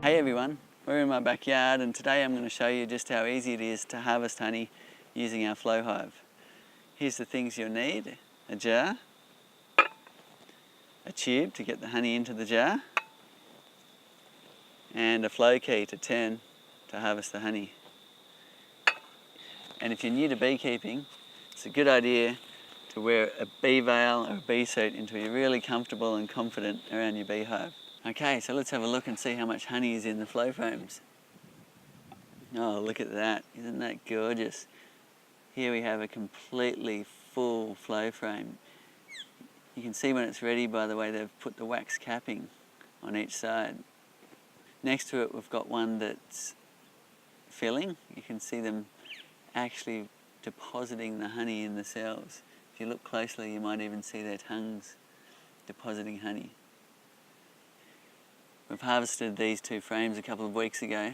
Hey everyone, we're in my backyard and today I'm going to show you just how easy it is to harvest honey using our flow hive. Here's the things you'll need: a jar, a tube to get the honey into the jar, and a flow key to turn to harvest the honey. And if you're new to beekeeping, it's a good idea to wear a bee veil or a bee suit until you're really comfortable and confident around your beehive. Okay, so let's have a look and see how much honey is in the flow frames. Oh, look at that. Isn't that gorgeous? Here we have a completely full flow frame. You can see when it's ready by the way they've put the wax capping on each side. Next to it we've got one that's filling. You can see them actually depositing the honey in the cells. If you look closely you might even see their tongues depositing honey. We've harvested these two frames a couple of weeks ago,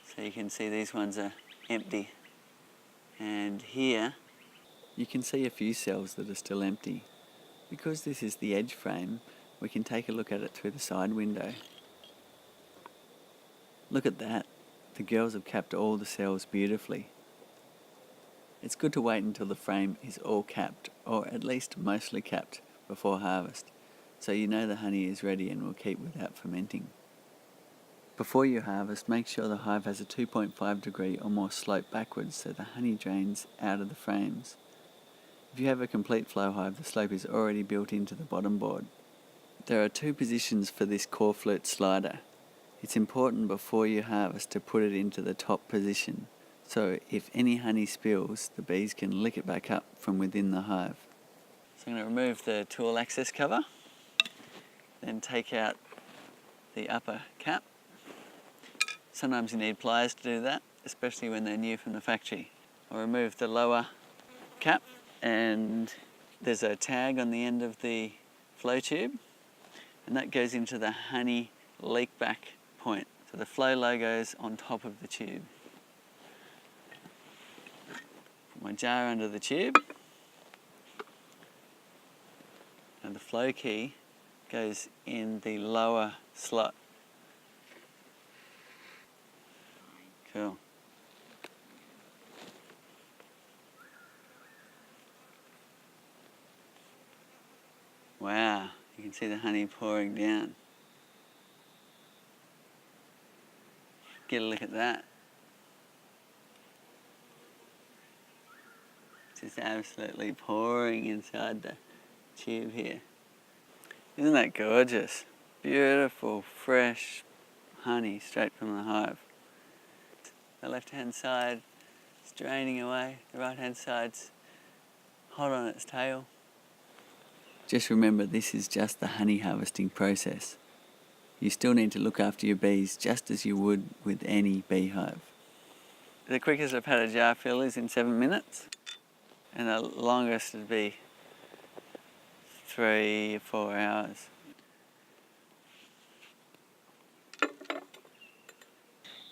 so you can see these ones are empty. And here you can see a few cells that are still empty. Because this is the edge frame, we can take a look at it through the side window. Look at that. The girls have capped all the cells beautifully. It's good to wait until the frame is all capped, or at least mostly capped, before harvest, so you know the honey is ready and will keep without fermenting. Before you harvest, make sure the hive has a 2.5 degree or more slope backwards so the honey drains out of the frames. If you have a complete flow hive, the slope is already built into the bottom board. There are two positions for this core flute slider. It's important before you harvest to put it into the top position, so if any honey spills, the bees can lick it back up from within the hive. So I'm going to remove the tool access cover, then take out the upper cap. Sometimes you need pliers to do that, especially when they're new from the factory. I'll remove the lower cap, and there's a tag on the end of the flow tube, and that goes into the honey leak back point. So the flow logo's on top of the tube. Put my jar under the tube, and the flow key goes in the lower slot. Cool. Wow, you can see the honey pouring down. Get a look at that. Just absolutely pouring inside the tube here. Isn't that gorgeous? Beautiful, fresh honey straight from the hive. The left-hand side is draining away. The right-hand side's hot on its tail. Just remember, this is just the honey harvesting process. You still need to look after your bees just as you would with any beehive. The quickest I've had a jar fill is in 7 minutes, and the longest would be 3 or 4 hours.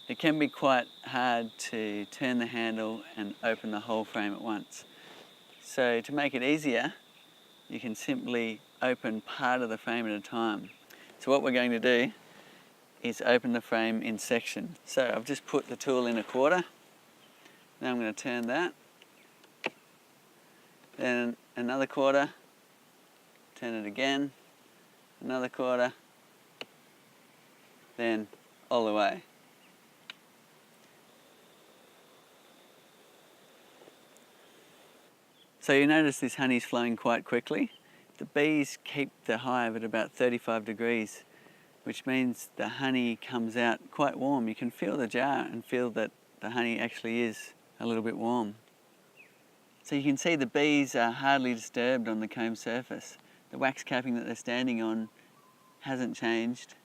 It can be quite hard to turn the handle and open the whole frame at once. So to make it easier, you can simply open part of the frame at a time. So what we're going to do is open the frame in sections. So I've just put the tool in a quarter. Now I'm going to turn that. Then another quarter. Turn it again. Another quarter. Then all the way. So you notice this honey's flowing quite quickly. The bees keep the hive at about 35 degrees, which means the honey comes out quite warm. You can feel the jar and feel that the honey actually is a little bit warm. So you can see the bees are hardly disturbed on the comb surface. The wax capping that they're standing on hasn't changed,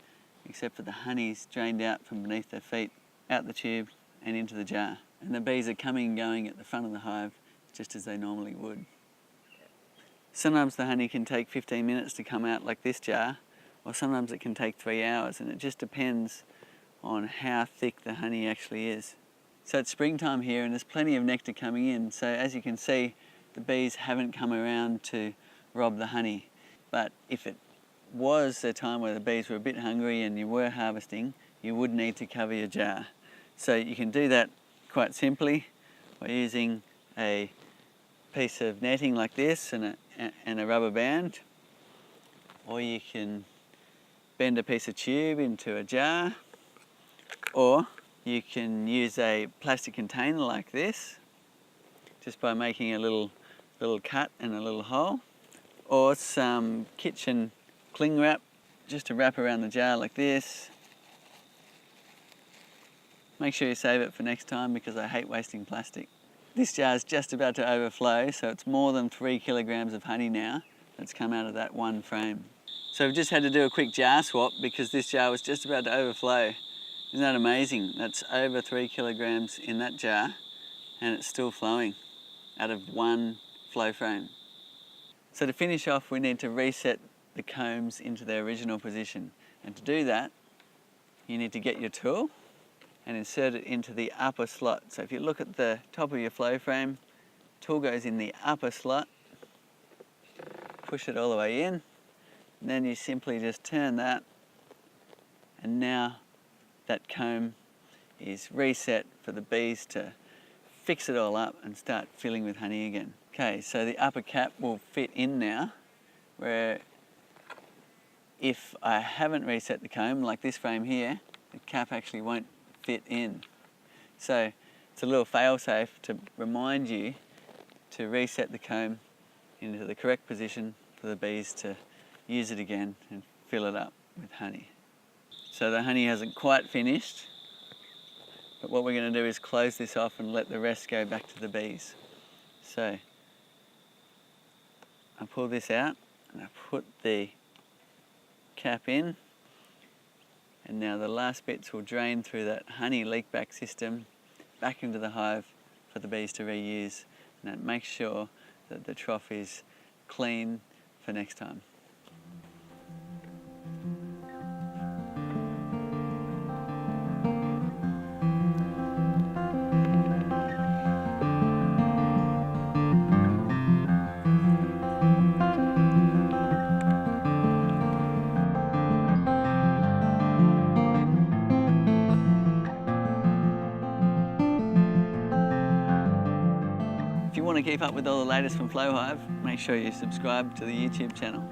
except for the honey's drained out from beneath their feet, out the tube and into the jar. And the bees are coming and going at the front of the hive just as they normally would. Sometimes the honey can take 15 minutes to come out like this jar, or sometimes it can take 3 hours, and it just depends on how thick the honey actually is. So it's springtime here and there's plenty of nectar coming in, so as you can see, the bees haven't come around to rob the honey. But if it was a time where the bees were a bit hungry and you were harvesting, you would need to cover your jar. So you can do that quite simply by using a piece of netting like this and a rubber band, or you can bend a piece of tube into a jar, or you can use a plastic container like this just by making a little cut and a little hole, or some kitchen cling wrap just to wrap around the jar like this. Make sure you save it for next time because I hate wasting plastic. This jar is just about to overflow, so it's more than 3 kilograms of honey now that's come out of that one frame. So we've just had to do a quick jar swap because this jar was just about to overflow. Isn't that amazing? That's over 3 kilograms in that jar and it's still flowing out of one flow frame. So to finish off, we need to reset the combs into their original position. And to do that, you need to get your tool and insert it into the upper slot. So if you look at the top of your flow frame, tool goes in the upper slot, push it all the way in, and then you simply just turn that, and now that comb is reset for the bees to fix it all up and start filling with honey again. Okay, so the upper cap will fit in now, where if I haven't reset the comb, like this frame here, the cap actually won't fit in. So it's a little fail-safe to remind you to reset the comb into the correct position for the bees to use it again and fill it up with honey. So the honey hasn't quite finished, but what we're going to do is close this off and let the rest go back to the bees. So I pull this out and I put the cap in, and now the last bits will drain through that honey leak back system back into the hive for the bees to reuse, and that makes sure that the trough is clean for next time. If you want to keep up with all the latest from Flow Hive, make sure you subscribe to the YouTube channel.